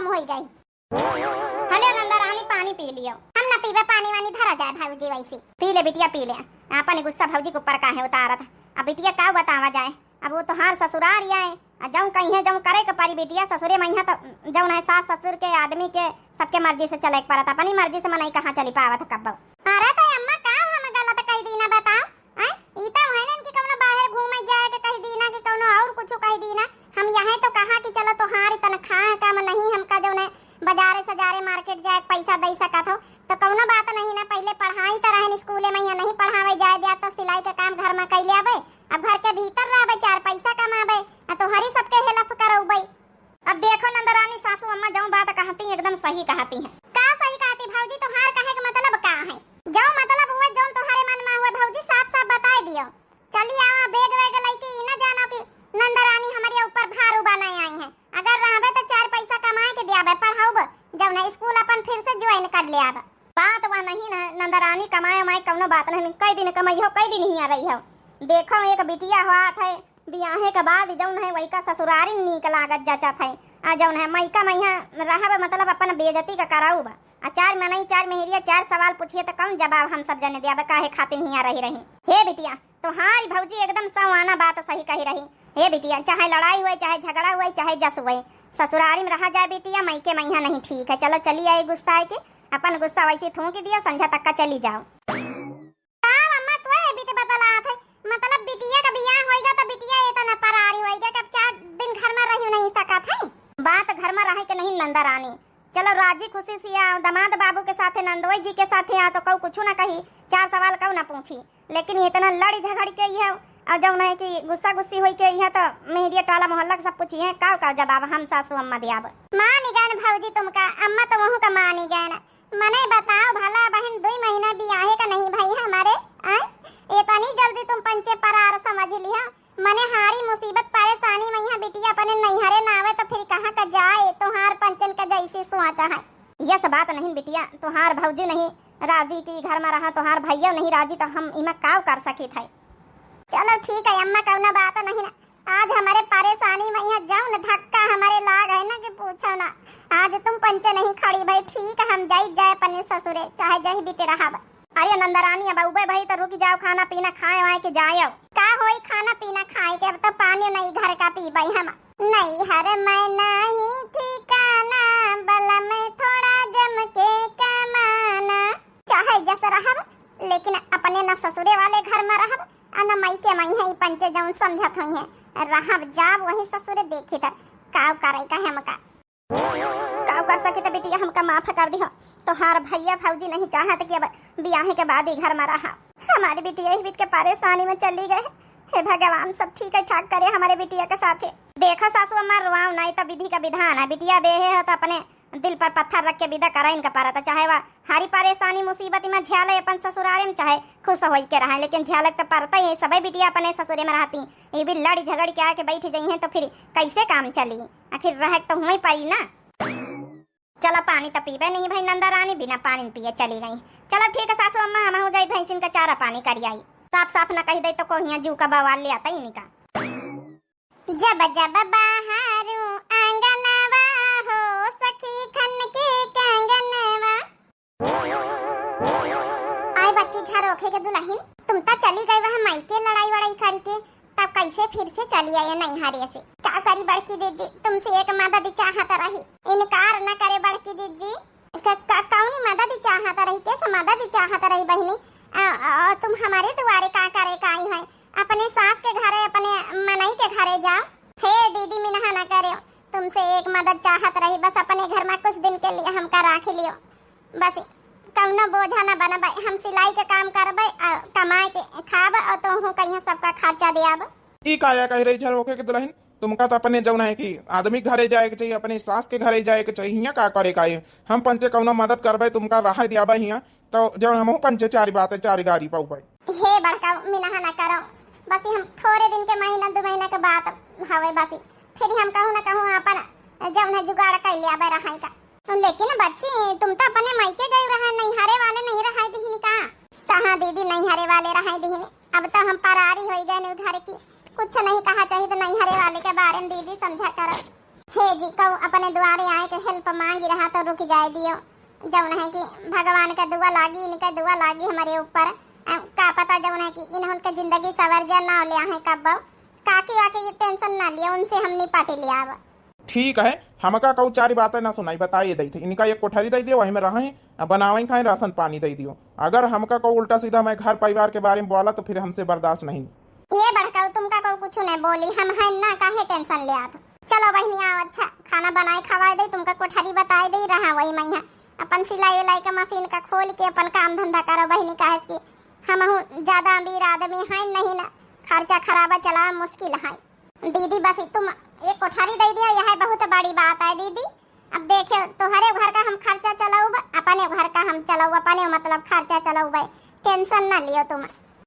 कम हो गई। हले नंदा रानी पानी पी लियो। हम ना पीबे पानी वानी धरा जाए भौजी वैसे। पी ले बिटिया पी ले। अपन गुस्सा भौजी के ऊपर काहे उतारत। अब बिटिया का बतावा जाए। अब वो तोहार ससुरार आए जाऊं कहीं है जाऊं करे के पारी बिटिया ससुरे मैया तो जाऊं है सास ससुर के आदमी के सबके मर्जी से चले परत अपनी मर्जी से मनई कहां चली पावत कब। अरे तो अम्मा का हम गलत कह दी ना बताओ। हैं ई तो है ना कि कौनो बाहर घूमे जाए के कह दी ना कि कौनो और कुछ कह दी ना। हम यहां तो कहा कि चलो तोहार तनख्वाह काम नहीं हमका जो ने बाजारे सजारे मार्केट जाए पैसा दे सकत हो तो कौनो बात नहीं ना। पहले पढ़ाई तो रहन स्कूले में या नहीं पढ़ावे जाए दिया तो सिलाई का काम घर में कैले आवे। अब घर के भीतर रहबे चार पैसा कमाबे तो हरी सबके हेल्प करौबे। अब देखो नंदरानी सासू अम्मा जाऊं बात कहती एकदम सही कहती है। का सही कहती भौजी तोहार कहे का मतलब का है। जो मतलब हुए जो तोहारे मन में हुए भौजी साफ साफ बता दियो। चली आवा बेग वेग लेके ई ना जानो कि नंदरानी हमारे ऊपर भार बनाए आई है। अगर रहबे तो चार पैसा कमाए के दियाबे पढ़ाऊब जब ना स्कूल अपन फिर से ज्वाइन कर ले आबे। बात वह नहीं ना नंदरानी कमाए माए कौनो बात नहीं। कई दिन कमाई हो कई दिन ही आ रही हो। देखो एक बिटिया हुआ थे बियाहे के बाद जौन है वही का ससुरारी नीक लागत जचत है। आ जौन है मैका मैया रहब मतलब अपन बेइज्जती का कराऊब। आ चार मनई चार मेहरिया चार सवाल पूछिए तो कौन जवाब हम सब जने दियाबे काहे खातिर नहीं आ रही। हे बिटिया तुम्हारी भौजी एकदम सवाना बात सही कही रही। हे बिटिया चाहे लड़ाई हुए चाहे झगड़ा हुए चाहे जस हुए ससुरारी में रहा जाए बिटिया मैके मैया नहीं ठीक है। चलो चली आई गुस्सा है के अपन गुस्सा वैसे थूक दिया संझा तक का चली जाओ। अम्मा तो है भी तो बतला थे मतलब बिटिया का बियाह होएगा तो बिटिया इतना परारी होएगा कि अब 4 दिन घर में रह नहीं सकत है। बात घर में रहे के नहीं नंदरानी। चलो राजी खुशी से आ दामाद बाबू के साथे नंदोई जी के साथे आ तो कऊ कुछ ना कही चार सवाल कऊ ना पूछी। लेकिन इतना लड़ी झगड़ के ही है और जब नहीं कि गुस्सा गुस्सी होई के यह तो मेहरिया टाला मोहल्ला सब पूछिए का जवाब हम सासू अम्मा दियाब। मानी गए भौजी तुमका अम्मा तो वहू का मानी गए। मने बताओ भला बहन 2 महीना बियाहे का नहीं भाई हमारे इतनी जल्दी तुम पंचे परार समझ लिया। मने हारी मुसीबत परेशानी में यहाँ बिटिया अपने नैहरे ना आवे तो फिर कहाँ का जाए तोहार पंचन का जैसे सोचा है। यह सब बात नहीं बिटिया तोहार भौजी नहीं राजी की घर में रहा तोहार भैया नहीं राजी तो हम इमा काव कर सकी थे। चलो ठीक है अम्मा कौना बात नहीं ना। आज हमारे परेशानी में यहाँ जाओ न धक्का हमारे लाग है ना कि पूछो ना। आज तुम पंचे नहीं खड़ी भाई ठीक है हम जाए अपने ससुरे चाहे जही बीते रहा। अरे नंदरानी अब उबे भाई तो रुक जाओ खाना पीना खाए वाए के जाओ। का होई खाना पीना खाए के अब तो पानी नहीं घर का पी भाई हम नहीं हर मैं नहीं ठिकाना बला में थोड़ा जम के कमाना चाहे जैसे रहब लेकिन अपने न ससुरे वाले घर में रहब न मई के मई है पंचे जौन समझत हुई है रहब जाब वही ससुरे देखी था काव करे का हमका काव कर सके तो बेटिया हमका माफ कर दियो। तो हार भैया भौजी नहीं चाहत कि अब बियाहे के बाद ही घर में रहा। हमारी बिटिया ही बीत के परेशानी में चली गए। हे भगवान सब ठीक है ठाक करे हमारे बिटिया के साथे। देखो सासू अम्मा रुआओ नहीं तो विधि का विधान है। बिटिया बेहे है तो अपने दिल पर पत्थर रख के विदा करा इनका पारा था चाहे वह हारी परेशानी मुसीबत में झेले अपन ससुरारे में चाहे खुश हो के रहे लेकिन झेलक तो पड़ता ही है। सभी बिटिया अपने ससुरे में रहती ये भी लड़ी झगड़ के आके बैठ जाई है तो फिर कैसे काम चली आखिर रह तो हुई पाई ना। चलो पानी तो पीबे नहीं भाई नंदरानी बिना पानी पिए चली गई। चलो ठीक है सासू अम्मा हम हो जाए भैंसिन का चारा पानी करी आई। साफ साफ न कही दे तो कोहिया जू का बवाल ले आता ही नहीं का। जब जब बाहरों आंगनवा हो सखी खन के कंगनवा। आई बच्ची झरोखे के दुल्हन तुम तो चली गई वहाँ मायके लड़ाई वड़ाई करके तब कैसे फिर से चली आई नैहरे से। क्या करी बड़की दीदी तुमसे एक मदद चाहत रही इनकार न करे बड़की दीदी। कौन मदद चाहत रही कैसे मदद चाहत रही बहनी। तुम हमारे दुआरे का करे का आई है अपने सास के घरे अपने मनई के घरे जाओ। हे दीदी मिनहा न करे तुमसे एक मदद चाहत रही बस अपने घर में कुछ दिन के लिए हमका राख लियो। बस कौनो बोझा न बनब हम सिलाई के काम करबे कमाए के खाब और तो कहीं सबका खर्चा दियाब। ई काया कह रही झरोखे के दुल्हन तुमका तो अपने जौन है कि आदमी घरे जाए के चाहिए अपनी सास के घरे जाए के चाहिए हियां का करे का हम पंचे कौनो मदद करबे तुमका राह दियाबे हियां तो जौन हमहू पंचे चारी बात है चारी गाड़ी पाऊबे। हे बड़का मिनहा न करो बस हम थोड़े दिन के महीना 2 महीना के बाद हवे बस फिर हम कहूँ न कहूँ अपन जौन है जुगाड़ कर लिया रहा का। लेकिन बच्ची तुम तो अपने मायके गई रहा नैहरे वाले नहीं रहा दीहिन का। कहाँ दीदी नैहरे वाले रहा दीहिन अब तो हम परारी हो गए उधर की कुछ नहीं कहा चाहिए तो नैहरे वाले के बारे में दीदी समझा करो। हे जी कहूँ अपने द्वारे आए के हेल्प मांगी रहा तो रुक जाए दियो। जौन है कि भगवान का दुआ लागी, इनका दुआ लागी हमारे ऊपर। का पता जौन है कि इन्होंने के जिंदगी सवर जा ना लिया है कब काकी वाकी ये टेंशन ना लिया, उनसे हम निपट लिया। अब ठीक है, हमका कहू 4 बातें ना सुनाई बताइए दी थी। इनका एक कोठरी दे दियो, वहीं में रहें बनावें खाएं, राशन पानी दे दियो। अगर हमका कहू उल्टा सीधा मैं घर परिवार के बारे में बोला तो फिर हमसे बर्दाश्त नहीं। ये बड़का तुमका को कुछ नहीं बोली, हम है ना काहे टेंशन ले आत। चलो बहनी आओ, अच्छा खाना बनाए खवाए दे, तुमका कोठरी बताए दे रहा वही मैं अपन सिलाई उलाई का मशीन का खोल के अपन काम धंधा करो बहनी। काहे कि हम ज्यादा अमीर आदमी है नहीं ना, खर्चा खराबा चला मुश्किल है। दीदी बस तुम एक कोठरी दे दिया, यह बहुत बड़ी बात है दीदी। अब देखो तुम्हारे घर का हम खर्चा चलाऊ, अपने घर का हम चलाऊ, अपने मतलब खर्चा चलाऊ भाई, टेंशन ना लियो तुम।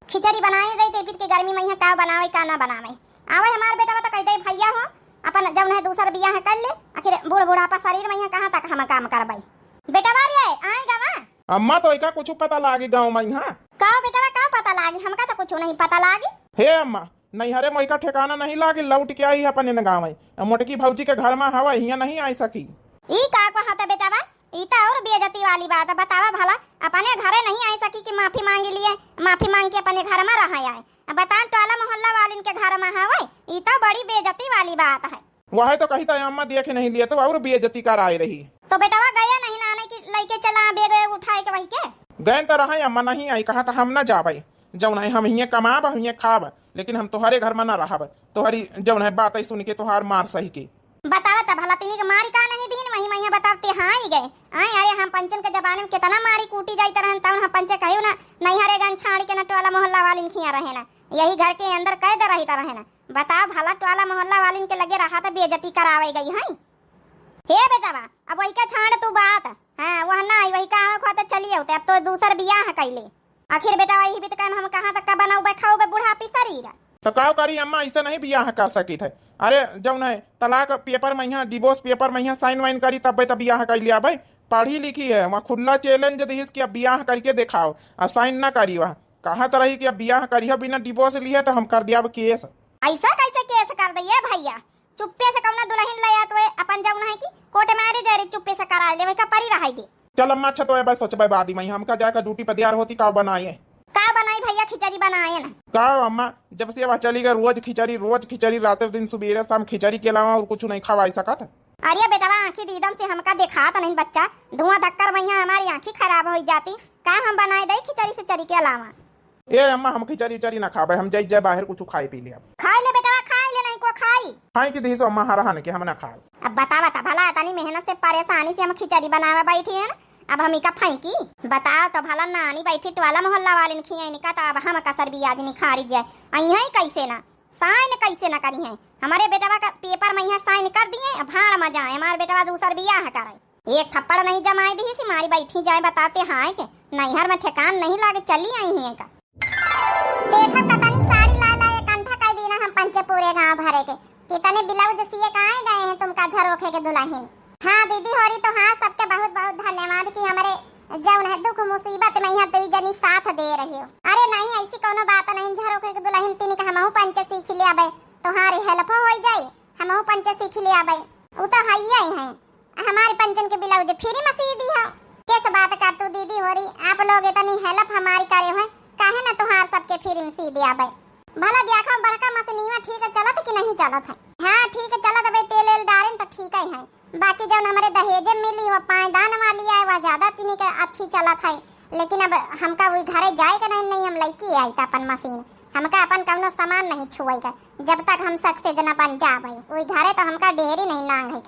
खिचड़ी बनाए दे ते फिर के गर्मी में यहाँ का बनावे का ना बनावे। आवे हमार बेटा तो कह दे भैया हो अपन जौन है दूसर बियाह है कर ले, आखिर बूढ़ बुढ़ापा शरीर में यहाँ कहाँ तक हम काम करवाई। बेटा बारी आएगा वहाँ अम्मा तो एका कुछ पता लागी गाँव में यहाँ का बेटा का पता लागी, हमका तो कुछ नहीं पता लागी। हे अम्मा नहीं हरे मोई का ठिकाना नहीं लागी, लौट के आई अपने न गाँव में। मोटकी भौजी के घर में हवा यहाँ नहीं आई सकी। ई का को हाथ बेटा बा इता और बेइज्जती वाली बात है। बतावा भला अपने घरे नहीं आई सकी कि माफी मांग लिए, माफी मांग के अपने घर में रह आए। अब बता टोला मोहल्ला वालिन के घर में हवे, ई तो बड़ी बेइज्जती वाली बात है। वह तो कही था अम्मा देखे नहीं लिए तो और बेइज्जती कर आई रही। तो बेटा गया नहीं ना आने की लइके चला बेग उठाए के वही के गए तो रहा अम्मा नहीं आई, कहा था हम न जाबे, जौन है हम हियाँ कमाब हियाँ खाब, लेकिन हम तुम्हारे घर में न रहब। तुम्हारी जौन है बात सुन के तुहार मार सही की। बतावा तब भला तिनी के मारी का नहीं दीन वही मैं बताते हाँ ही गए आए। अरे हम पंचन के जमाने में कितना मारी कूटी जाती रहन, तब हम पंचे कहियो ना नहीं हरे गन छाड़ के ना टोला मोहल्ला वालिन खिया रहे ना, यही घर के अंदर कैद रही रहे ना। बताओ भला टोला मोहल्ला वालिन के लगे रहा था बेइज्जती करावे गई है। हे बेटा बा अब वही का छाड़ तू बात, हाँ वह ना आई वही का खोते चलिए होते, अब तो दूसर बियाह कैले। आखिर बेटा वही भी तो काम हम कहाँ तक का बनाऊ खाओ बुढ़ापी शरीर तो का करी अम्मा, ऐसा नहीं बियाह कर सकी थे। अरे जब न तलाक पेपर में यहाँ डिवोर्स पेपर में यहाँ साइन वाइन करी तब तो बियाह कर लिया भाई। पढ़ी लिखी है वहाँ खुला चैलेंज दीस कि अब बियाह करके दिखाओ, और साइन ना करी वहाँ कहा तो रही कि अब बियाह करी बिना डिवोर्स लिए तो हम कर दिया केस। ऐसा कैसे केस कर दिए भैया, चुप्पे से कौन दुल्हन ले आते अपन जब है कि कोर्ट मैरिज है चुप्पे से करा दे का परी रहा दे। चल अम्मा अच्छा तो बस सोचबे बाद में हमका जाकर ड्यूटी पर तैयार होती का बनाए का बनाई भैया खिचड़ी बनाए ना का अम्मा। जब से वह चली गई रोज खिचड़ी रात दिन सुबह शाम खिचड़ी के अलावा और कुछ नहीं खवा सका था। अरे बेटा आँखी दीदन से हमका देखा तो नहीं बच्चा, धुआं धक्कर वही हमारी आँखी खराब हो जाती। का हम बनाए दे खिचड़ी से चरी के अलावा। ए अम्मा हम खिचड़ी ना खाबे, हम जाए बाहर कुछ खाए पी लिया। खाई ले बेटा खाई ले, नहीं को खाई कि दी अम्मा हरा के हम ना खाए। अब बतावा था भला इतनी मेहनत से परेशानी से हम खिचड़ी बनावा बैठे हैं ना, अब हम इका फाइकी बताओ तो भला नानी बैठी टोला मोहल्ला वाले खिया निका तो अब हम कसर भी आज निखारी जाए अही कैसे ना साइन कैसे ना करी है। हमारे बेटवा का पेपर में यहाँ साइन कर दिए भाड़ में जाए, हमारे बेटवा दूसर बियाह करे एक थप्पड़ नहीं जमाई दी सी मारी बैठी जाए। बताते हाँ के नैहर में ठेकान नहीं लागे चली आई है का। देखा कतनी साड़ी ला ला एक अंठा कई देना हम पंचे पूरे गांव भरे के कितने ब्लाउज सिए काहे गए हैं तुमका झरोखे के दुल्हन। हाँ दीदी हो रही तो हाँ सबके बहुत बहुत धन्यवाद कि हमारे जौन है दुख मुसीबत में यहाँ देवी जनी साथ दे रही हो। अरे नहीं ऐसी कोनो बात नहीं, झरोखे के दुल्हन तीन का हमहू पंचे सीख लिया बे तुम्हारी हेल्प हो जाई, हमहू पंचे सीख लिया बे वो तो है ही है। हमारे पंचन के ब्लाउज फ्री में सी दी हो। कैसे बात कर तू दीदी हो रही, आप लोग इतनी हेल्प हमारी करे हो काहे ना तुहार सबके फ्री में सी दिया बे। भला देखो बड़का मशीनिया ठीक है चलत कि नहीं चलत है। हाँ ठीक है चलत भाई, तेल वेल डालें तो ठीक है। बाकी जब हमारे दहेजे मिली वो पायदान वाली है वह ज्यादा तीनी का अच्छी चलत है, लेकिन अब हमका वही घरे जाए का नहीं हम लड़की आई था अपन मशीन, हमका अपन कौनो सामान नहीं छुएगा जब तक हम सक्सेस न बन जाए वही घरे तो हमका डेहरी नहीं नांग है।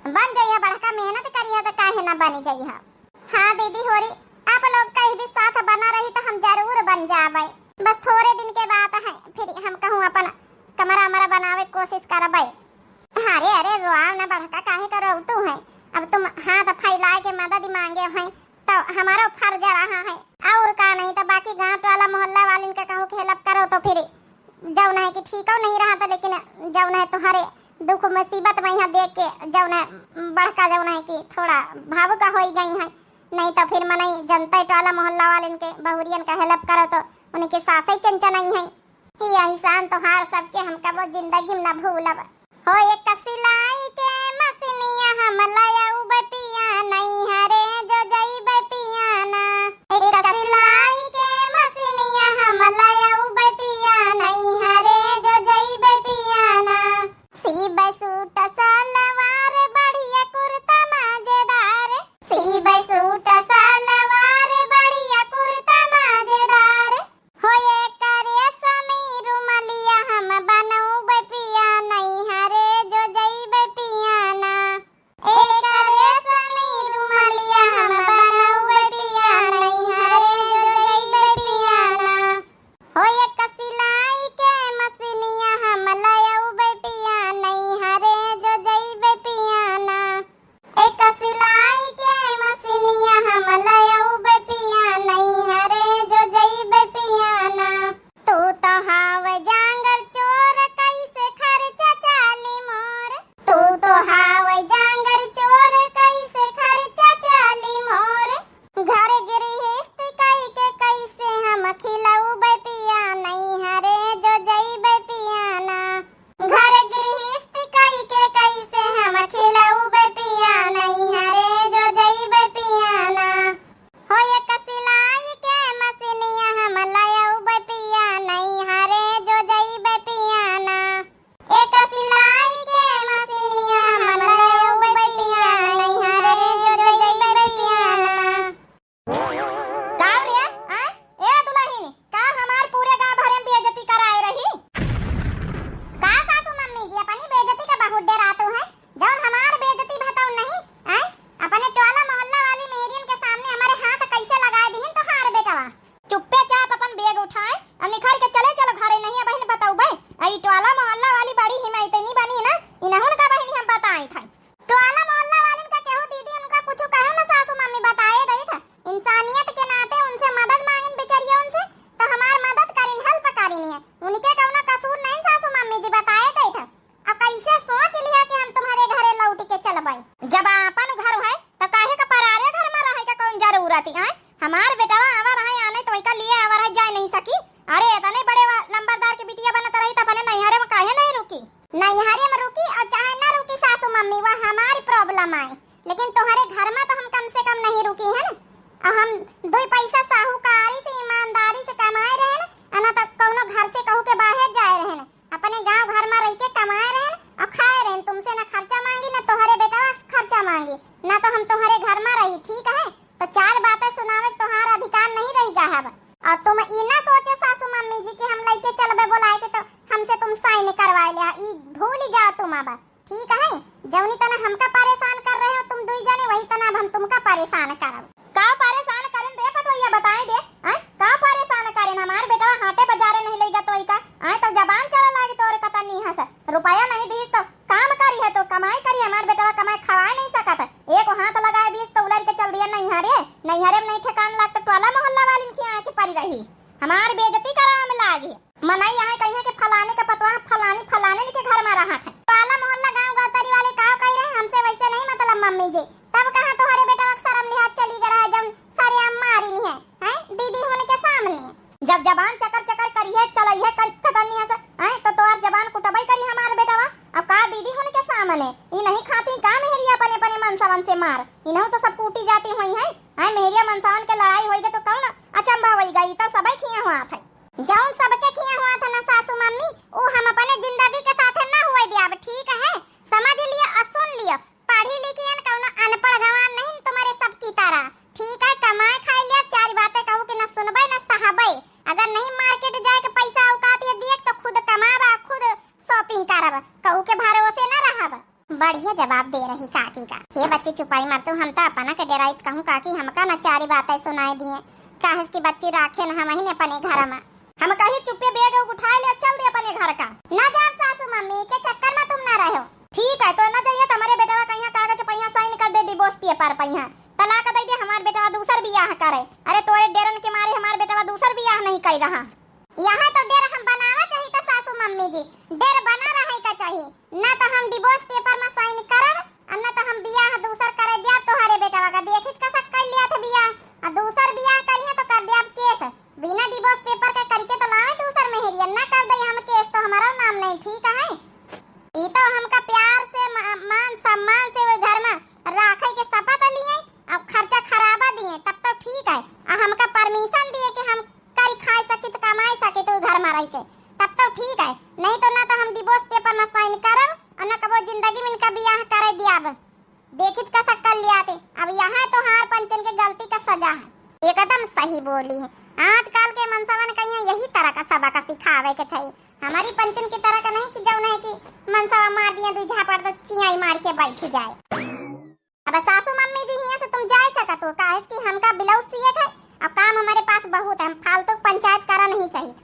बन जाइए बड़का मेहनत करिए तो काहे ना बन जाइए। हाँ दीदी हो रही आप लोग कहीं भी साथ बना रही तो हम जरूर बन जाए, बस थोड़े दिन के बाद है फिर हम कहूँ अपन कमरा हमारा बनावे कोशिश करबे। अरे अरे रोआव ना बड़का काहे करो तू है, अब तुम हाथ फैलाए के मदद मांगे हैं तो हमारा फर्ज रहा है और का नहीं तो बाकी गांव वाला मोहल्ला वाले का कहो कि हेल्प करो तो फिर जौन है कि ठीक हो नहीं रहा था, लेकिन जौन है तुम्हारे दुख मुसीबत में यहाँ देख के जौन है बड़का जौन है कि थोड़ा भावुक हो गई है, नहीं तो फिर मने जनता टोला मोहल्ला वाले के बहुरियन का हेल्प करो तो उनके सास ही चंचा नहीं है। ही एहसान तो हार सबके हमका वो जिंदगी में न भूलब हो। एक सिलाई के हम लायऊ बपिया नहीं हरे जो जई बपियाना एक सिलाई के मशीनिया हम लायऊ बपिया नहीं हरे जो जई बपियाना सीब सूट सलवार बढ़िया कुर्ता मजेदार सीब सूट सलवार बढ़िया कुर्ता मजेदार होए करे समीर मलिया हम बनऊ बपिया नहीं हरे जो जई बपियाना एक करे समीर मलिया हम बनऊ बपिया नहीं हरे जो जई बपियाना होए सिलाई के मशीनिया हम लायऊ बपिया नहीं हरे जो जई बपियाना एक सिलाई के मशीनिया हम लायऊ बपिया नहीं हरे जो जई बपियाना तू तो हाव जांगर चोर कैसे खर्चा चाली मोर तू तो हाव जांगर चोर कैसे खर्चा चाली मोर घर गृहस्थ कई के कैसे हम खिलाऊ बपिया नहीं हरे जो जई बपियाना घर गृहस्थ कई के कैसे हम खिलाऊ बपिया नहीं हरे जो जई बपियाना होए सिलाई के मशीनिया हम लायऊ बपिया नहीं हरे जो जई बपियाना एक सिलाई के मशीनिया हम लायऊ बपिया नहीं हरे जो जई बपियाना गाँव में ए दुल्हन का हमार पूरे गांव भरे में बेइज्जती कराए रही का सासू मम्मी जी अपनी बेइज्जती का बहुत डरातो है जौन हमार बेइज्जती भताऊ नहीं अपने टोला मोहल्ला वाली मेहरियन के सामने हमारे हाथ कैसे लगाए दिहिन तो हार बेटवा चुप्पे चाप अपन बैग उठाए और निखर के चले चलो घरे नहीं बहन बताऊ बे अई टोला मोहल्ला वाली बड़ी हिमायत नहीं बनी ना इनहुन का बहनी हम बताई था टोला मोहल्ला वालन का केहू दीदी उनका कुछ कहो ना सासू मम्मी बताए दई था इंसानियत के नाते उनसे मदद मांगिन बेचारिया उनसे तो हमार मदद करिन हेल्प करिन है उनके कौनो कसूर नहीं सासू मम्मी जी बताए गई था अब कैसे सोच लिया कि हम तुम्हारे घरे लौट के चलबई जब अपन घर है तो काहे का परारे घर में रहे का कौन जरूरत है हमार बेटावा आवा रहे आने तो का लिए आवा रहे जा नहीं सकी अरे इतने बड़े नंबरदार के बिटिया बनत रही त अपने नैहरे में काहे नहीं रुकी नैहरे में रुकी और चाहे ना रुकी सासू मम्मी वो हमारी प्रॉब्लम आए लेकिन तुम्हारे घर में तो हम कम से कम नहीं रुकी है ना और हम दो पैसा साहूकारी से ईमानदारी से कमाए रहे ना तो कौनो घर से कहू के बाहर जाए रहे ना अपने गांव घर में रह के कमाए रहे और खाए रहे तुमसे ना खर्चा मांगी ना तुम्हारे बेटा खर्चा मांगी ना तो हम तुम्हारे घर में रही ठीक है तो चार बातें सुनावे तुम्हारा अधिकार नहीं रहेगा है और तुम ई ना सोचे सासू मम्मी जी कि हम लेके चलबे बुलाए के तो हमसे तुम साइन करवाए लिया ई भूल जाओ तुम अब ठीक है जौनी तना हमका परेशान कर रहे हो तुम दुई जने वही तना हम तुमका परेशान करब का परेशान करन रे पतवैया बताए दे का परेशान करेन हमार बेटा हाटे बाजारे नहीं लेगा तो ई का तो जबान चला लागी तोर कता नहीं हस रुपया नहीं दीस तो काम करी है तो कमाई करी हमार बेटा कमाई खवा नहीं सकत एक हाथ लगाए दीस तो उलर के चल दिया नैहरे में नहीं ठिकान लगत टोला मोहल्ला वाली के आए के परी रही हमार बेइज्जती कराम लागी मनई यहाँ कहिए कि फलाने का पतवा फलाने के घर में रहा है टोला मोहल्ला गांव गौतरी वाले का कह रहे हमसे वैसे नहीं मतलब मम्मी जी तब कहां तुम्हारे बेटा शर्म लिहाज चली गया है जब सारे अम्मा मारी नहीं है दीदी होने के सामने जब जबान चकर करिए चलइए कतनी है तो तोर जबान कुटबई करी हमार बेटावा अब का दीदी होने के सामने ई नहीं खाती का मेहरिया अपने मनसावन से मार इनहु तो सब कूटी जाती हुई है मेहरिया मनसावन के लड़ाई होई तो कौन अचंभा होई गई तो सबई खिया हुआ था जौन सबके खिया हुआ था ना सासू मम्मी वो हम अपने जिंदगी के साथ ना हुए दिया ठीक है समझ लिया और सुन लिया पढ़ी लिखी है कौन अनपढ़ गवान नहीं तुम्हारे सबकी तरह ठीक है कमाए खाए लिया चार बातें कहूं कि न सुनबे न सहबे अगर नहीं मार्केट जाए के पैसा औकात ये दिए तो खुद कमाबा खुद शॉपिंग करब कहूं के भरोसे न रहब बढ़िया जवाब दे रही काकी का ये बच्ची चुपाई मारतो हम तो अपना के डराइत कहूं काकी हमका न चारी बातें सुनाई दिए काहे की बच्ची राखे न हम ही अपने घर में हम कहीं चुप्पे बैग उठा ले चल दे अपने घर का ना जाओ सासू मम्मी के चक्कर में तुम ना रहो ठीक है तो ना चाहिए तुम्हारे बेटा कहिया कागज पहिया साइन कर दे डिवोर्स पेपर पहिया तलाक दे दे हमार बेटा दूसर बियाह करे अरे तोरे डेरन के मारे हमार बेटा दूसर बियाह नहीं कर रहा यहाँ तो डेर हम बनावा चाहिए था सासू मम्मी जी डेर बना रहे का चाहिए ना तो हम डिवोर्स पेपर में साइन करब और ना तो हम बियाह दूसर करे दिया तोहरे बेटा का देखित का सक कर लिया था बियाह और दूसर बियाह करिए तो कर दिया केस बिना डिवोर्स पेपर के करके तो लाए दूसर मेहरिया ना कर दे हम केस तो हमारा नाम नहीं ठीक है ये तो हमका प्यार से मान सम्मान से वो घर में सही बोली है। आजकल के मनसावन कहीं यही तरह का सबक सिखावे के चाहिए। हमारी पंचन की तरह का नहीं कि जौन है कि मनसावा मार दिया दू झापड़ तो चियाई मार के बैठ जाए। अब सासू मम्मी जी हियां से तुम जा सकत हो काहे कि हमका ब्लाउज सिए है और काम हमारे पास बहुत है। हम फालतू पंचायत करा नहीं चाहिए।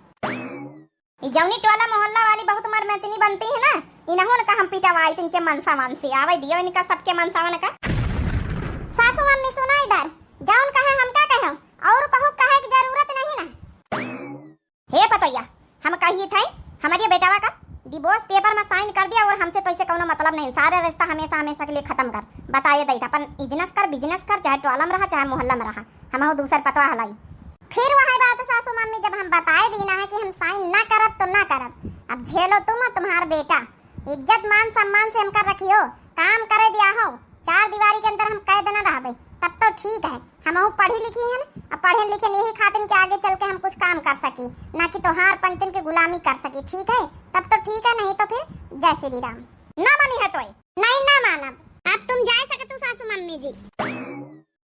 जौनी टोला मोहल्ला वाली बहुत मर मैतनी बनती है ना, इन्होंने का हम पिटवाई इनके मनसावन से आवे दियो इनका सबके मनसावन का। सासू मम्मी सुना इधर जौन कहे हम का कहो और कहो कहे की जरूरत नहीं ना। हे पतैया हम कहिए थे हमारे बेटावा का डिवोर्स पेपर में साइन कर दिया और हमसे तो ऐसे कोनो मतलब नहीं। सारा रिश्ता हमेशा हमेशा के लिए खत्म कर बताइए दई था। अपन बिजनेस कर चाहे टोला में रहा चाहे मोहल्ला में रहा, हम दूसर पतवा हलाई। फिर वही बात सासू मम्मी जब हम बताए दीना है कि हम साइन ना करब तो ना करब। अब झेलो तुम और तुम्हारा बेटा। इज्जत मान सम्मान से हम कर रखियो, काम करे दिया हो, चार दीवारी के अंदर हम कैद न रहबे तब तो ठीक है। हम पढ़ी लिखी हैं अब पढ़े लिखे यही खातिर के आगे चल के हम कुछ काम कर सकी, ना कि तोहार पंचन के गुलामी कर सकी। ठीक है तब तो ठीक है, नहीं तो फिर जय श्री राम। ना मानी है तो नहीं ना मानब। अब तुम जा सकते हो सासू मम्मी जी।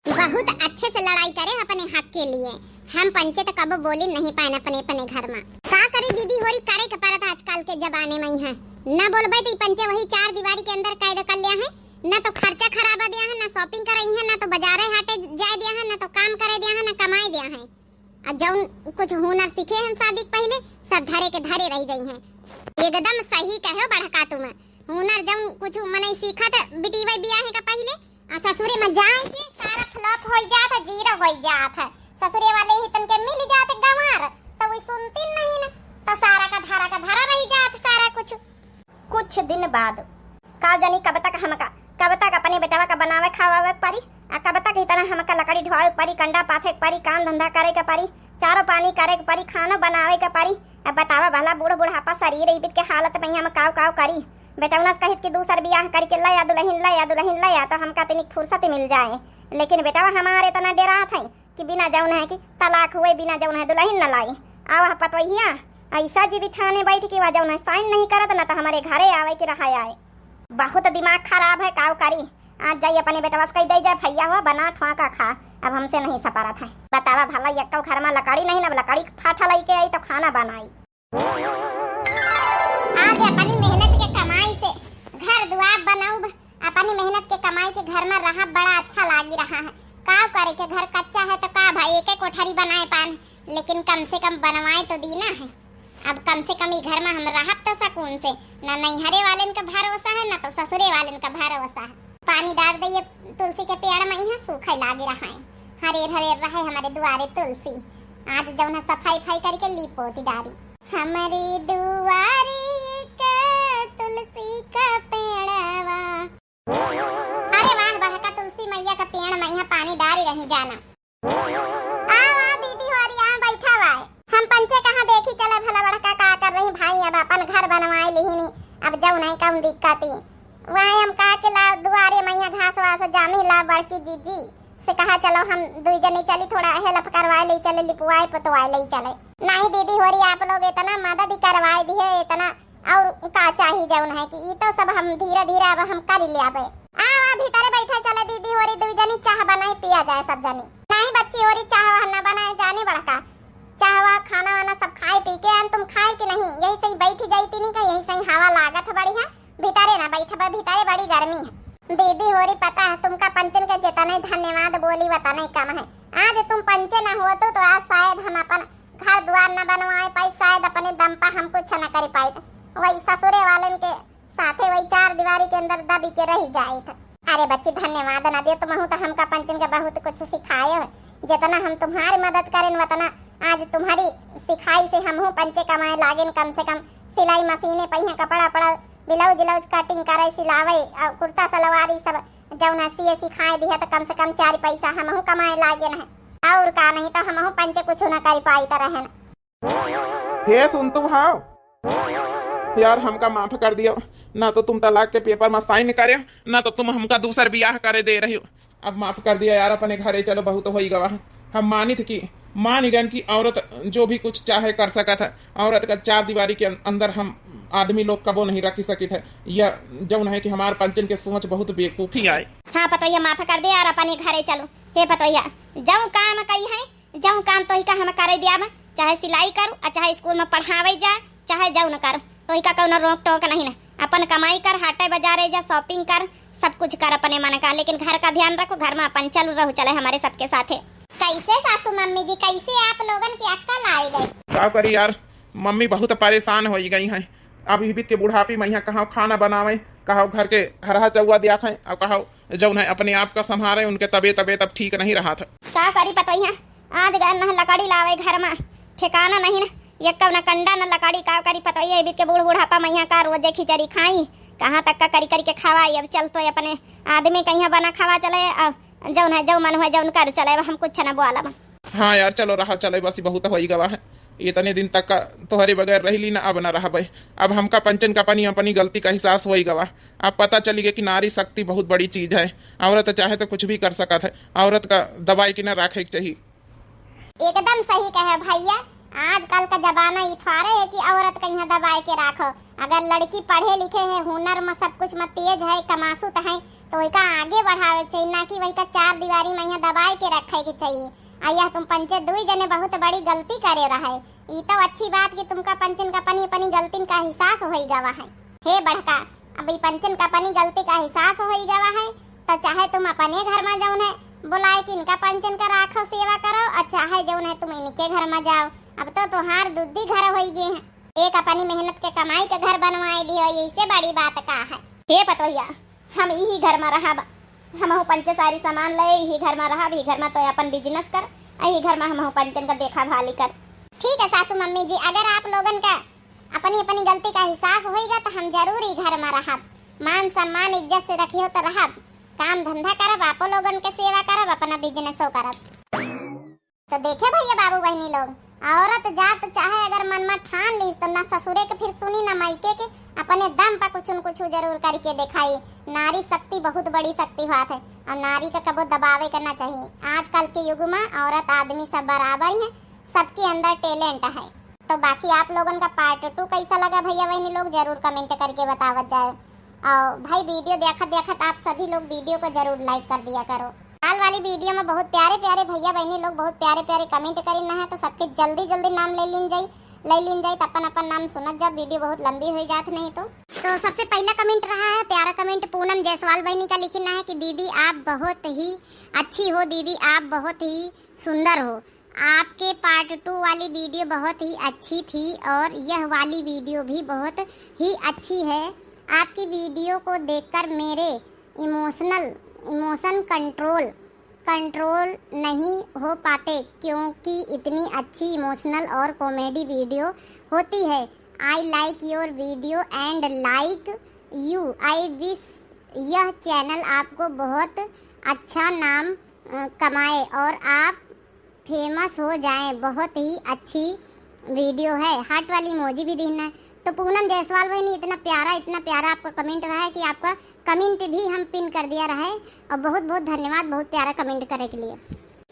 बहुत अच्छे से लड़ाई करे अपने हक के लिए। हम पंचे तो कब बोली नहीं पाए अपने अपने घर में। का करे दीदी होरी करे के परत आजकल के जमाने में ही है। ना बोलबे तो पंचे वही चार दीवारी के अंदर कैद कर लिया है। ना तो खर्चा खराबा दिया है, ना शॉपिंग कराई है, ना तो बाजारे हाटे जाए दिया है, ना तो काम करे दिया है, ना कमाई दिया है। और जौन कुछ हुनर सीखे हैं शादी पहले सब धरे के धरे रह गई हैं। एकदम सही कहो बड़का तुम। हुनर जौन कुछ मने सीखा था बिटीवा बियाह का पहले ससुरे में जाए के सारा फ्लॉप हो जाता, जीरो हो जाता। ससुरे वाले ही तन के मिल जाते गंवार तो वो सुनती नहीं ना, तो सारा का धारा रह जाता सारा कुछ दिन बाद। का जानी कब तक अपने बेटावा का बनावे खावावे पारी, कब तक इतना हमका लकड़ी ढोए पारी, कंडा पाथे पारी, काम धंधा करे के पारी, चारों पानी करे के पारी, खाना बनावे के पारी। अब बतावा भला बूढ़ बुढ़ापा शरीर इबित के हालत में हम काव करी। बेटा कहित कि दूसर बियाह करके लया दुल्हन लया तो हमका तनिक फुर्सत मिल जाए। लेकिन बेटा हमारे इतना डरा था कि बिना जौन है कि तलाक हुए बिना जौन है दुल्हन न लाई। आवा पतवैया ऐसा जिद ठाने बैठ के जौन है साइन नहीं करत ना तो हमारे घरे आवे के रहा आए। बहुत दिमाग खराब है काव करी। आज जाइए अपने बेटा कह दे जाए भैया हुआ बना ठुआ का खा। अब हमसे नहीं सपारा था। बतावा भला एक घर में लकड़ी नहीं ना लकड़ी फाटा लेके आई तो खाना बनाई। आज अपनी मेहनत के कमाई से घर दुआर बनाऊ। अपनी मेहनत के कमाई के घर में रहा बड़ा अच्छा लागी रहा है। का करे के घर कच्चा है तो का भाई एक कोठरी बनाए पान, लेकिन कम से कम बनवाए तो दीना है। अब कम से कम घर में हम रहब तो सकून से। ना नैहरे वाले का भरोसा है ना तो ससुरे वाले का भरोसा है। पानी डाल दिए तुलसी के पेड़ में यहाँ सूखे लागे रहा है। हरेर रहे हमारे दुआरे तुलसी। आज जब ना सफाई करके लीपोती डारी हमारे दुआरे तुलसी का पेड़वा। अरे वाह बड़का तुलसी मैया का पेड़ में यहाँ पानी डाली रही जाना। आओ दीदी हमारी यहाँ बैठा हुआ है। हम पंचे कहाँ देखी चले भला बड़का का कर रही भाई। अब अपन घर बनवाए लिहिनी अब जाऊ नहीं कम दिक्कत ही वहाँ हम कहा के ला दुआरे मैया घास वास जामी ला बड़की जीजी से कहा चलो हम दुई जनी चली थोड़ा हेल्प करवाए ले चले लिपवाए पतवाए ले चले। नहीं दीदी हो रही आप लोग इतना मदद करवाए दिए इतना और का चाहिए जौन है कि ये तो सब हम धीरे धीरे अब हम कर ले आवे। आ भीतर बैठा चले दीदी हो रही दुई जनी चाह बनाए पिया जाए सब जनी। नहीं बच्ची हो रही चाह न बनाए जाने बड़का चाहवा खाना वाना सब खाए पी के तुम खाए कि नहीं यही सही बैठी जाती नहीं का यही सही हवा लागत है बढ़िया। भीतरे ना बैठा भीतरे बड़ी गर्मी है। दीदी हो रही पता है तुमका पंचन के जितने धन्यवाद बोली बताने कम है। आज तुम पंचे न हो तो आज शायद हम अपन घर द्वार न बनवाए पाई, शायद अपने दम पर हम कुछ न कर पाए। वही ससुरे वाले के साथे वही चार दीवारी के अंदर दबी के रह जाए थे। अरे बच्ची धन्यवाद न दे तुम तो हमका पंचन के बहुत कुछ सिखाए हो। जितना हम तुम्हारी मदद करें उतना आज तुम्हारी सिखाई से हम पंचे कमाए लागे। कम से कम सिलाई मशीने पहिया कपड़ा पड़ा ब्लाउज कटिंग करे सिलावे और कुर्ता सलवार सब जौना सिए सिखाए दिया तो कम से कम 4 पैसा हम कमाए लागे न और का नहीं तो हम पंचे कुछ न कर पाई तो रहे न। हे सुन तुम हाँ यार हमका माफ कर दियो ना तो तुम तलाक के पेपर में साइन करे ना तो तुम हमका दूसर बियाह करे दे रही हो। अब माफ कर दिया यार अपने घरे चलो बहुत हो ही गवा। हम मानित की मान गन की औरत जो भी कुछ चाहे कर सकत है। औरत का चार दीवारी के अंदर हम आदमी लोग कबो नहीं रख सकी थे। यह जौन है कि हमारे पंचन के सोच बहुत बेवकूफी आए। हाँ पतोया माफ कर दे यार अपने घरे चलो। हे पतोया जब काम कही है जाऊँ काम तो ही का हम करे दिया, चाहे सिलाई करूँ और चाहे स्कूल में पढ़ावे जा, चाहे जाऊँ न करूँ तो ही का कौनो रोक टोक नहीं ना। अपन कमाई कर, हाटे बाजारे जा, शॉपिंग कर, सब कुछ कर अपने मन का, लेकिन घर का ध्यान रखो, घर में अपन चल रहो चले हमारे सबके साथे। कैसे सासू मम्मी जी, कैसे आप लोगन की अक्कल आई गई? क्या करी यार, मम्मी बहुत परेशान हो गई हैं। अब हिबित के बुढ़ापी में यहाँ कहाँ खाना बनावे, कहाँ घर के हरा चौवा दिया खाए, और कहाँ जौन है अपने आप का संभाले, उनके तबीयत अब ठीक नहीं रहा था। क्या करी पता ही है, आज गए न लकड़ी लावे घर में, ठिकाना नहीं ना, ये कब न कंडा न लकड़ी, का करी पता ही है। हिबित के बुढ़ापा में यहाँ का रोजे खिचड़ी खाई, कहाँ तक का करी करी के खवाई। अब चल तो अपने आदमी कहीं बना खवा चले, जौन है जो मन हो जौन कर चले, हम कुछ न बोला। हाँ यार चलो रहा चले, बस बहुत हो ही गवा है। इतने दिन तक का तोहरे बगैर रही ली ना, अब न रहा भाई। अब हमका पंचन का अपनी गलती का एहसास हो ही गवा। अब पता चली गया कि नारी शक्ति बहुत बड़ी चीज है। औरत चाहे तो कुछ भी कर सकता है, औरत का दबाई की न रखे चाहिए। एकदम सही कहे भैया, आजकल का जमाना इथारे है कि औरत कहीं दबाए के रखो। अगर लड़की पढ़े लिखे है, हुनर में सब कुछ में तेज है, कमासुत है, तो वही का आगे बढ़ावे चाहिए, ना कि वही का चार दीवारी में यहाँ दबाए के रखे के चाहिए। आया तुम पंचे दुई जने बहुत बड़ी गलती करे रहा है। ये तो अच्छी बात कि तुमका पंचन का अपनी गलती का एहसास हो ही गवा है। हे बड़का, अब ये पंचन का अपनी गलती का एहसास हो ही गवा है, तो चाहे तुम अपने घर में जाओ है बुलाए कि इनका पंचन का राखो सेवा करो, और चाहे जो है तुम इनके घर में जाओ। अब तो तुहार दुद्धी घर हो गए हैं, एक अपनी मेहनत के कमाई के घर बनवाए दी हो, इससे बड़ी बात का है। हे पतोहिया, हम यही घर में रहा, हम पंचे सारी सामान ले, यही घर में रहा, यही घर में तो अपन बिजनेस कर, यही घर में हम पंचन का देखा भाली कर। ठीक है सासू मम्मी जी, अगर आप लोगन का अपनी गलती का एहसास होगा तो हम जरूर ही घर में रहा, मान सम्मान इज्जत से रखियो तो रहा, काम धंधा करब, आप लोगन के सेवा करब, अपना बिजनेसो करब। तो देखे भैया बाबू बहनी लोग, औरत जात चाहे अगर मन में ठान ली तो ना ससुरे के फिर सुनी ना मायके के, अपने दम पर कुछ न कुछ जरूर करके दिखाई। नारी शक्ति बहुत बड़ी शक्ति बात है, और नारी का कबो दबावे करना चाहिए। आजकल के युग में औरत आदमी सब बराबर है, सबके अंदर टैलेंट है। तो बाकी आप लोगों का पार्ट 2 कैसा लगा भैया बहनी लोग जरूर कमेंट करके बतावत जाए। और भाई वीडियो देखत आप सभी लोग वीडियो को जरूर लाइक कर दिया करो। हाल वाली वीडियो में बहुत प्यारे प्यारे भैया बहनी लोग बहुत प्यारे प्यारे कमेंट करना है, तो सबके जल्दी जल्दी नाम ले लीन जाए तो अपन नाम सुनत जाओ, वीडियो बहुत लंबी हो जात नहीं तो सबसे पहला कमेंट रहा है प्यारा कमेंट पूनम जायसवाल बहनी का लिखना है कि दीदी आप बहुत ही अच्छी हो, दीदी आप बहुत ही सुंदर हो, आपके पार्ट 2 वाली वीडियो बहुत ही अच्छी थी और यह वाली वीडियो भी बहुत ही अच्छी है। आपकी वीडियो को देखकर मेरे इमोशन कंट्रोल नहीं हो पाते, क्योंकि इतनी अच्छी इमोशनल और कॉमेडी वीडियो होती है। I like your video and like you, I wish यह चैनल आपको बहुत अच्छा नाम कमाए और आप फेमस हो जाएं। बहुत ही अच्छी वीडियो है, हार्ट वाली इमोजी भी देना है। तो पूनम जायसवाल बहनी इतना प्यारा आपका कमेंट रहा है कि आपका कमेंट भी हम पिन कर दिया रहा है, और बहुत बहुत धन्यवाद बहुत प्यारा कमेंट करने के लिए।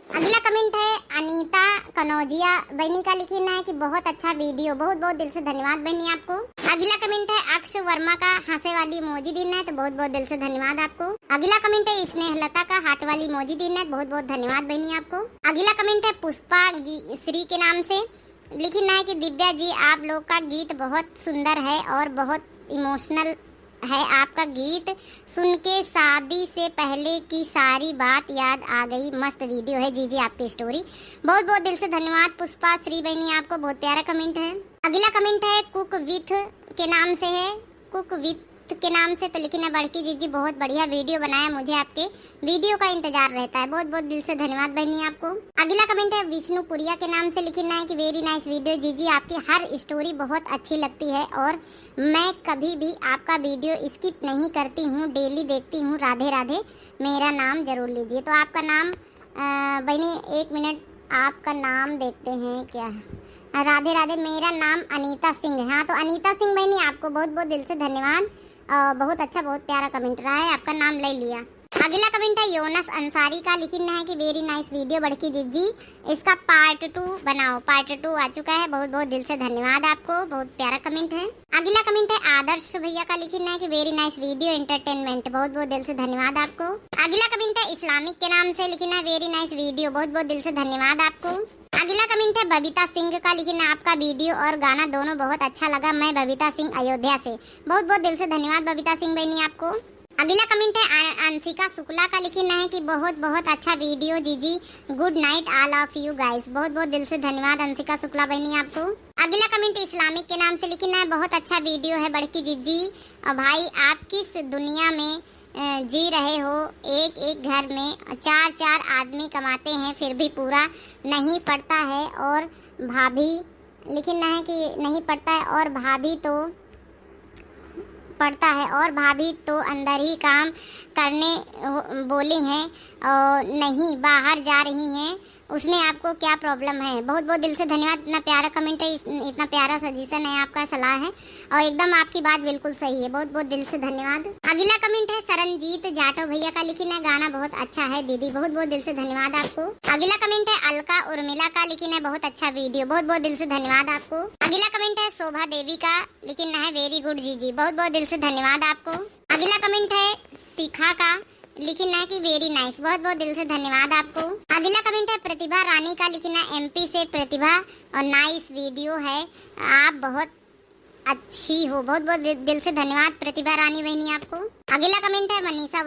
अगला कमेंट है अनीता कनौजिया बहनी का लिखना है कि बहुत अच्छा वीडियो, बहुत बहुत दिल से धन्यवाद बहनी आपको। अगला कमेंट है अक्षय वर्मा का हंसे वाली इमोजी देना है, तो बहुत बहुत दिल से धन्यवाद आपको। अगला कमेंट है स्नेहलता का हार्ट वाली इमोजी देना है, बहुत बहुत धन्यवाद बहनी आपको। अगला कमेंट है पुष्पा श्री के नाम से लिखना है कि दिव्या जी आप लोग का गीत बहुत सुंदर है और बहुत इमोशनल है, आपका गीत सुन के शादी से पहले की सारी बात याद आ गई, मस्त वीडियो है। जी आपकी स्टोरी, बहुत बहुत दिल से धन्यवाद पुष्पा श्री बहनी आपको, बहुत प्यारा कमेंट है। अगला कमेंट है कुक विथ के नाम से है, कुक विथ के नाम से तो लिखना बड़की जी बहुत बढ़िया वीडियो बनाया, मुझे आपके वीडियो का इंतजार रहता है, बहुत बहुत दिल से धन्यवाद बहनी आपको। अगला कमेंट है विष्णुपुरिया के नाम से लिखना है कि वेरी नाइस वीडियो जी आपकी हर स्टोरी बहुत अच्छी लगती है और मैं कभी भी आपका वीडियो स्किप नहीं करती हूँ, डेली देखती हूँ, राधे राधे मेरा नाम जरूर लीजिए। तो आपका नाम बहनी 1 मिनट आपका नाम देखते हैं क्या, राधे राधे मेरा नाम अनीता सिंह है। हाँ तो अनीता सिंह बहनी आपको बहुत बहुत दिल से धन्यवाद, बहुत अच्छा बहुत प्यारा कमेंट रहा है, आपका नाम ले लिया। अगला कमेंट है योनस अंसारी का, लिखना है कि वेरी नाइस वीडियो बड़की जिज्जी, इसका पार्ट 2 बनाओ। पार्ट 2 आ चुका है, बहुत बहुत दिल से धन्यवाद आपको, बहुत प्यारा कमेंट है। अगला कमेंट है आदर्श भैया का, लिखना है कि वेरी नाइस वीडियो एंटरटेनमेंट, बहुत बहुत दिल से धन्यवाद आपको। अगला कमेंट है इस्लामिक के नाम से, लिखना है वेरी नाइस वीडियो, बहुत बहुत दिल से धन्यवाद आपको। अगला कमेंट है बबीता सिंह का, लिखना आपका वीडियो और गाना दोनों बहुत अच्छा लगा, मैं बबीता सिंह अयोध्या से, बहुत बहुत दिल से धन्यवाद बबीता सिंह बहनी आपको। अगला कमेंट है अंशिका शुक्ला का, लिखना है कि बहुत बहुत अच्छा वीडियो जीजी, good night all of you guys, बहुत बहुत दिल से धन्यवाद अंशिका शुक्ला बहनी आपको। अगला कमेंट इस्लामिक के नाम से, लिखना है बहुत अच्छा वीडियो है बड़की जिज्जी, और भाई आप किस दुनिया में जी रहे हो, एक एक घर में 4 आदमी कमाते हैं फिर भी पूरा नहीं पड़ता है, और भाभी लिखना है कि नहीं पड़ता है, और भाभी तो पड़ता है, और भाभी तो अंदर ही काम करने बोली हैं और नहीं बाहर जा रही हैं, उसमें आपको क्या प्रॉब्लम है। बहुत बहुत दिल से धन्यवाद, इतना प्यारा कमेंट है, इतना प्यारा सजेशन है आपका, सलाह है और एकदम आपकी बात बिल्कुल सही है, बहुत बहुत दिल से धन्यवाद। अगला कमेंट है सरनजीत जाटो भैया का, लिखना गाना बहुत अच्छा है दीदी, बहुत बहुत दिल से धन्यवाद आपको। अगला कमेंट है अलका उर्मिला का, लिखना बहुत अच्छा वीडियो, बहुत बहुत दिल से धन्यवाद आपको। अगला कमेंट है शोभा देवी का, लिखना है वेरी गुड जीजी, बहुत बहुत दिल से धन्यवाद आपको। अगला कमेंट है शिखा का, लिखना है कि वेरी नाइस, बहुत बहुत दिल से धन्यवाद आपको। अगला कमेंट है प्रतिभा रानी का, लिखना एमपी से प्रतिभा और नाइस वीडियो है, आप बहुत अच्छी हो, बहुत बहुत दिल से धन्यवाद प्रतिभा रानी बहनी आपको। अगला कमेंट है मनीषा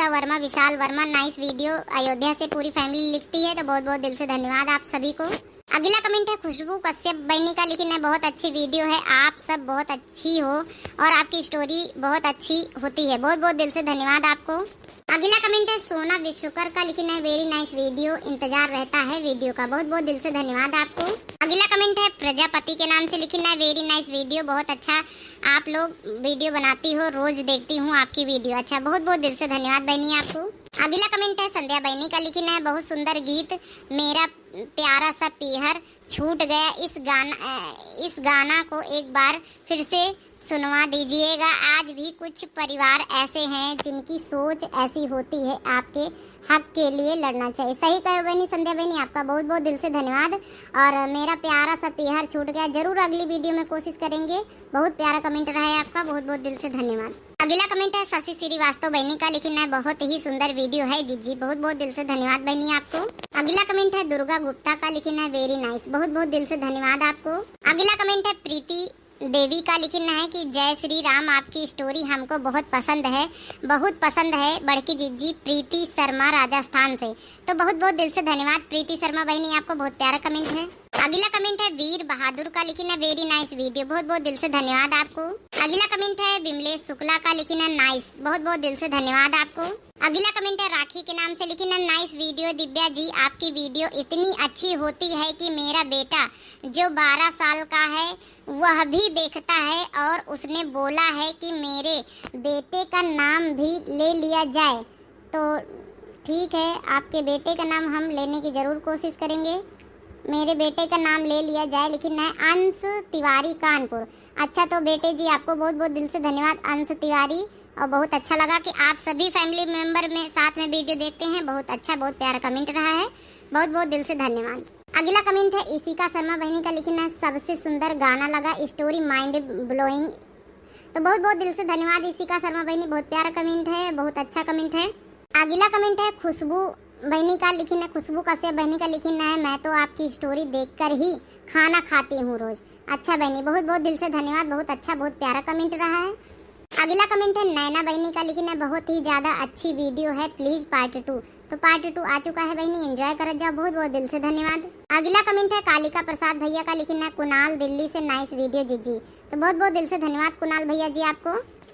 वर्मा विशाल वर्मा, नाइस वीडियो, अयोध्या से पूरी फैमिली लिखती है, तो बहुत बहुत दिल से धन्यवाद आप सभी को। अगला कमेंट है खुशबू कश्यप बहनी का, लिखना बहुत अच्छी वीडियो है, आप सब बहुत अच्छी हो और आपकी स्टोरी बहुत अच्छी होती है, बहुत बहुत दिल से धन्यवाद आपको। अगला कमेंट है सोना विश्वकर का, लिखना है वेरी नाइस वीडियो, इंतजार रहता है वीडियो का, बहुत बहुत दिल से धन्यवाद आपको। अगला कमेंट है प्रजापति के नाम से, लिखना है वेरी नाइस वीडियो, बहुत अच्छा आप लोग वीडियो बनाती हो, रोज देखती हूँ आपकी वीडियो, अच्छा बहुत बहुत दिल से धन्यवाद बहनी आपको। अगला कमेंट है संध्या बहनी का, लिखना है बहुत सुंदर गीत, मेरा प्यारा सा पीहर छूट गया, इस गाना को एक बार फिर से सुनवा दीजिएगा, आज भी कुछ परिवार ऐसे हैं जिनकी सोच ऐसी होती है, आपके हक के लिए लड़ना चाहिए। सही कहे बहनी संध्या बहनी, आपका बहुत बहुत दिल से धन्यवाद। और मेरा प्यारा सा प्यार छूट गया, जरूर अगली वीडियो में कोशिश करेंगे, बहुत प्यारा कमेंट रहा है आपका, बहुत बहुत दिल से धन्यवाद। अगला कमेंट है शशि श्रीवास्तव बहनी का, लिखना है बहुत ही सुंदर वीडियो है जीजी, बहुत बहुत दिल से धन्यवाद बहनी आपको। अगला कमेंट है दुर्गा गुप्ता का, लिखना है वेरी नाइस, बहुत बहुत दिल से धन्यवाद आपको। अगला कमेंट है प्रीति देवी का, लिखना है कि जय श्री राम, आपकी स्टोरी हमको बहुत पसंद है बड़की जिज्जी, प्रीति शर्मा राजस्थान से, तो बहुत बहुत दिल से धन्यवाद प्रीति शर्मा बहनी आपको, बहुत प्यारा कमेंट है। अगला कमेंट है वीर बहादुर का, लिखना वेरी नाइस वीडियो, बहुत बहुत दिल से धन्यवाद आपको। अगला कमेंट है विमलेश शुक्ला का, लिखना नाइस, बहुत बहुत दिल से धन्यवाद आपको। अगला कमेंट है राखी के नाम से, लिखना नाइस वीडियो दिव्या जी, आपकी वीडियो इतनी अच्छी होती है कि मेरा बेटा जो 12 साल का है वह भी देखता है, और उसने बोला है कि मेरे बेटे का नाम भी ले लिया जाए, तो ठीक है आपके बेटे का नाम हम लेने की ज़रूर कोशिश करेंगे, मेरे बेटे का नाम ले लिया जाए, लेकिन है अंश तिवारी कानपुर, अच्छा तो बेटे जी आपको बहुत बहुत दिल से धन्यवाद अंश तिवारी, और बहुत अच्छा लगा कि आप सभी फैमिली मेंबर में साथ में वीडियो देखते हैं, बहुत अच्छा बहुत प्यारा कमेंट रहा है, बहुत बहुत दिल से धन्यवाद। अगला कमेंट है इशिका शर्मा बहनी का, लिखना सबसे सुंदर गाना लगा, स्टोरी माइंड ब्लोइंग, तो बहुत बहुत दिल से धन्यवाद इशिका शर्मा बहनी, बहुत प्यारा कमेंट है, बहुत अच्छा कमेंट है। अगला कमेंट है खुशबू बहनी का, लिखना खुशबू कश्यप बहनी का, लिखना है मैं तो आपकी स्टोरी देखकर ही खाना खाती हूँ रोज, अच्छा बहनी बहुत बहुत दिल से धन्यवाद, बहुत अच्छा बहुत प्यारा कमेंट रहा है। अगला कमेंट है नैना बहनी का, लिखना बहुत ही ज़्यादा अच्छी वीडियो है, प्लीज़ पार्ट 2, तो पार्ट 2 आ चुका है बहनी, एंजॉय कर जाओ, बहुत बहुत दिल से धन्यवाद। अगला कमेंट है कालिका प्रसाद भैया का, लिखना कुणाल दिल्ली से नाइस वीडियो जीजी, तो बहुत बहुत दिल से धन्यवाद कुणाल भैया जी आपको।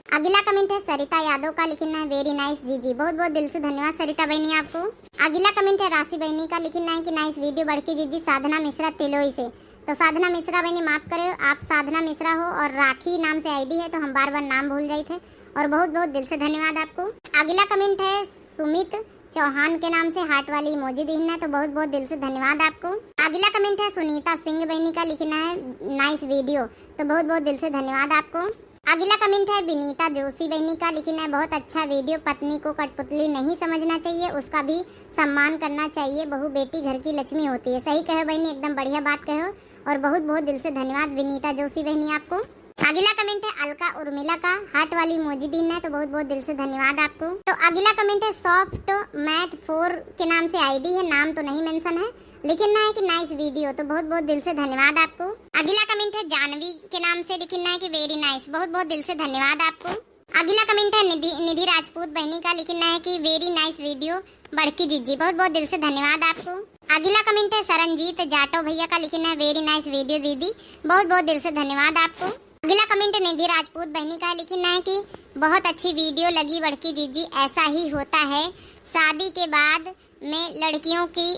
अगला कमेंट है सरिता यादव का, लिखना है वेरी नाइस जीजी, बहुत बहुत दिल से धन्यवाद सरिता बहनी आपको। अगला कमेंट है राशि बहनी का, लिखना है कि नाइस वीडियो बड़की जीजी, साधना मिश्रा तिलोई से, तो साधना मिश्रा बहनी माफ करें, आप साधना मिश्रा हो और राखी नाम से आईडी है, तो हम बार बार नाम भूल गए थे, और बहुत बहुत दिल से धन्यवाद आपको। अगला कमेंट है सुमित चौहान के नाम से हार्ट वाली इमोजी दिखना है, तो बहुत बहुत दिल से धन्यवाद आपको। अगला कमेंट है सुनीता सिंह बहनी का, लिखना है नाइस वीडियो, तो बहुत बहुत दिल से धन्यवाद आपको। अगला कमेंट है विनीता जोशी बहनी का, लिखना है बहुत अच्छा वीडियो, पत्नी को कठपुतली नहीं समझना चाहिए, उसका भी सम्मान करना चाहिए, बहू बेटी घर की लक्ष्मी होती है। सही कहो बहनी, एकदम बढ़िया बात कहो और बहुत बहुत दिल से धन्यवाद विनीता जोशी बहनी आपको। अगला कमेंट है अलका उर्मिला का, हार्ट वाली इमोजी दिन है, तो बहुत बहुत दिल से धन्यवाद आपको। तो अगला कमेंट है सॉफ्ट मैथ 4 के नाम से आईडी है, नाम तो नहीं मेंशन है, लिखना है कि नाइस वीडियो, तो बहुत बहुत दिल से धन्यवाद आपको। अगला कमेंट है जानवी के नाम से, लिखना है कि वेरी नाइस, बहुत बहुत दिल से धन्यवाद आपको। अगला कमेंट है निधि राजपूत बहनी का, लिखना है कि वेरी नाइस वीडियो बड़की जीजी, बहुत बहुत दिल से धन्यवाद आपको। अगला कमेंट है सरनजीत जाटो भैया का, लिखना है वेरी नाइस वीडियो दीदी, बहुत बहुत दिल से धन्यवाद आपको। अगला कमेंट निधि राजपूत बहनी का, लिखना है कि बहुत अच्छी वीडियो लगी बड़की जीजी, ऐसा ही होता है, शादी के बाद में लड़कियों की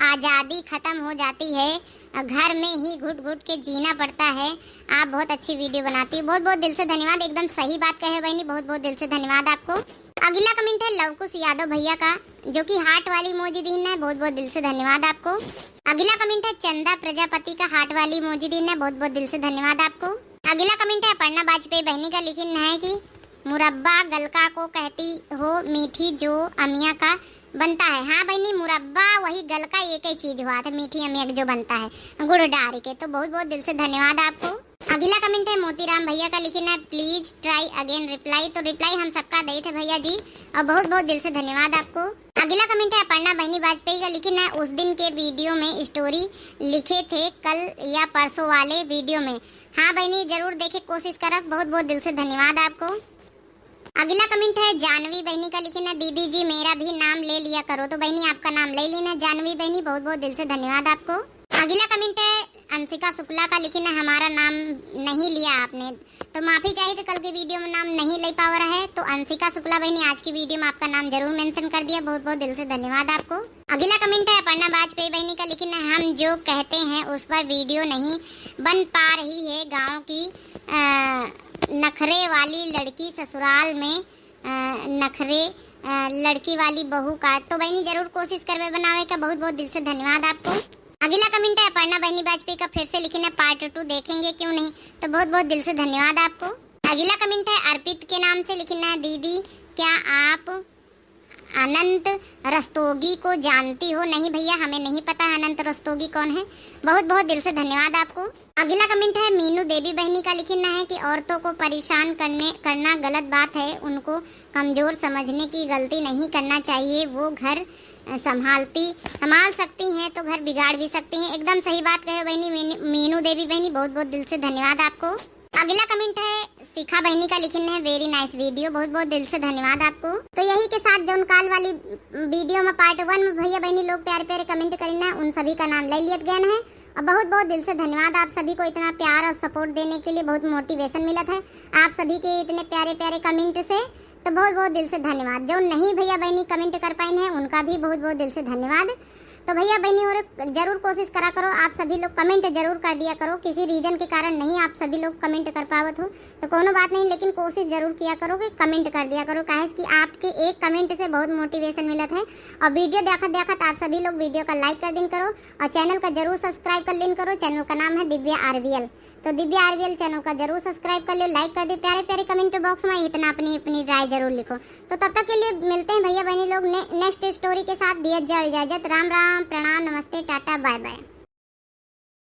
आज़ादी खत्म हो जाती है, घर में ही घुट घुट के जीना पड़ता है, आप बहुत अच्छी वीडियो बनाती हो, बहुत बहुत दिल से धन्यवाद, एकदम सही बात कहे बहनी, बहुत बहुत दिल से धन्यवाद आपको। अगला कमेंट है लवकुश यादव भैया का, जो कि हार्ट वाली इमोजी दिन है, बहुत बहुत दिल से धन्यवाद आपको। अगला कमेंट है चंदा प्रजापति का, हार्ट वाली इमोजी दिन है, बहुत बहुत दिल से धन्यवाद आपको। अगला कमेंट है अपर्णा वाजपेयी बहनी का, लिखना है कि मुरब्बा गलका को कहती हो मीठी जो अमिया का बनता है। हाँ बहनी, मुरब्बा वही गलका एक ही चीज हुआ था, मीठी अमिया जो बनता है गुड़ डाल के, तो बहुत बहुत दिल से धन्यवाद आपको। अगला कमेंट है मोतीराम भैया का, लिखना है प्लीज ट्राई अगेन रिप्लाई, तो रिप्लाई हम सबका दे थे भैया जी, और बहुत बहुत दिल से धन्यवाद आपको। अगला कमेंट है अपर्णा बहनी वाजपेयी का, लिखना है उस दिन के वीडियो में स्टोरी लिखे थे कल या परसों वाले वीडियो में। हाँ बहनी, जरूर देखे कोशिश करब, बहुत बहुत दिल से धन्यवाद आपको। अगला कमेंट है जानवी बहनी का, लिखना दीदी जी मेरा भी नाम ले लिया करो, तो बहनी आपका नाम ले लेना जानवी बहनी, बहुत बहुत दिल से धन्यवाद आपको। अगला कमेंट है अंशिका शुक्ला का, लिखना हमारा नाम नहीं लिया आपने, तो माफी चाहिए, तो कल की वीडियो में नाम नहीं ले पा रहा है, तो अंशिका शुक्ला बहनी आज की वीडियो में आपका नाम जरूर मेंशन कर दिया, बहुत बहुत दिल से धन्यवाद आपको। अगला कमेंट है अपर्णा वाजपेयी बहनी का, लिखना हम जो कहते हैं उस पर वीडियो नहीं बन पा रही है, गाँव की नखरे वाली लड़की ससुराल में नखरे लड़की वाली बहू का, तो बहनी जरूर कोशिश करवे बनावे का, बहुत बहुत दिल से धन्यवाद आपको। अगला कमेंट है अपर्णा बहनी वाजपेयी का, फिर से लिखना पार्ट 2 देखेंगे क्यों नहीं, तो बहुत बहुत दिल से धन्यवाद आपको। अगला कमेंट है अर्पित के नाम से, लिखना है दीदी क्या आप अनंत रस्तोगी को जानती हो? नहीं भैया, हमें नहीं पता अनंत रस्तोगी कौन है, बहुत बहुत दिल से धन्यवाद आपको। अगला कमेंट है मीनू देवी बहनी का, लिखना है कि औरतों को परेशान करना गलत बात है, उनको कमजोर समझने की गलती नहीं करना चाहिए, वो घर संभाल सकती हैं तो घर बिगाड़ भी सकती हैं, एकदम सही बात कहे बहनी मीनू देवी बहनी, बहुत बहुत दिल से धन्यवाद आपको। अगला कमेंट है शिखा बहनी का, लिखना है वेरी नाइस वीडियो, बहुत बहुत दिल से धन्यवाद आपको। तो यही के साथ जौन काल वाली वीडियो में पार्ट 1 में भैया बहनी लोग प्यारे प्यारे कमेंट करना, उन सभी का नाम ले लिया गया है, और बहुत बहुत दिल से धन्यवाद आप सभी को इतना प्यार और सपोर्ट देने के लिए, बहुत मोटिवेशन मिला है आप सभी के इतने प्यारे प्यारे कमेंट से, तो बहुत बहुत दिल से धन्यवाद। जो नहीं भैया बहनी कमेंट कर पाए हैं उनका भी बहुत बहुत दिल से धन्यवाद। तो भैया बहनी और जरूर कोशिश करा करो, आप सभी लोग कमेंट जरूर कर दिया करो, किसी रीजन के कारण नहीं आप सभी लोग कमेंट कर पावत हो तो कोनो बात नहीं, लेकिन कोशिश जरूर किया करो कि कमेंट कर दिया करो, काहे कि आपके एक कमेंट से बहुत मोटिवेशन मिलत है। और वीडियो देखत आप सभी लोग वीडियो का लाइक कर दिन करो, और चैनल का जरूर सब्सक्राइब कर लेन करो। चैनल का नाम है दिव्या आरवीएल, तो दिव्या आरवीएल चैनल का जरूर सब्सक्राइब कर लो, लाइक कर दो, प्यारे प्यारे कमेंट बॉक्स में इतना अपनी अपनी राय जरूर लिखो। तो तब तक के लिए मिलते हैं भैया बहनी लोग नेक्स्ट स्टोरी के साथ, दिया जाओ इजाजत, राम राम, प्रणाम, नमस्ते, टाटा, बाय बाय।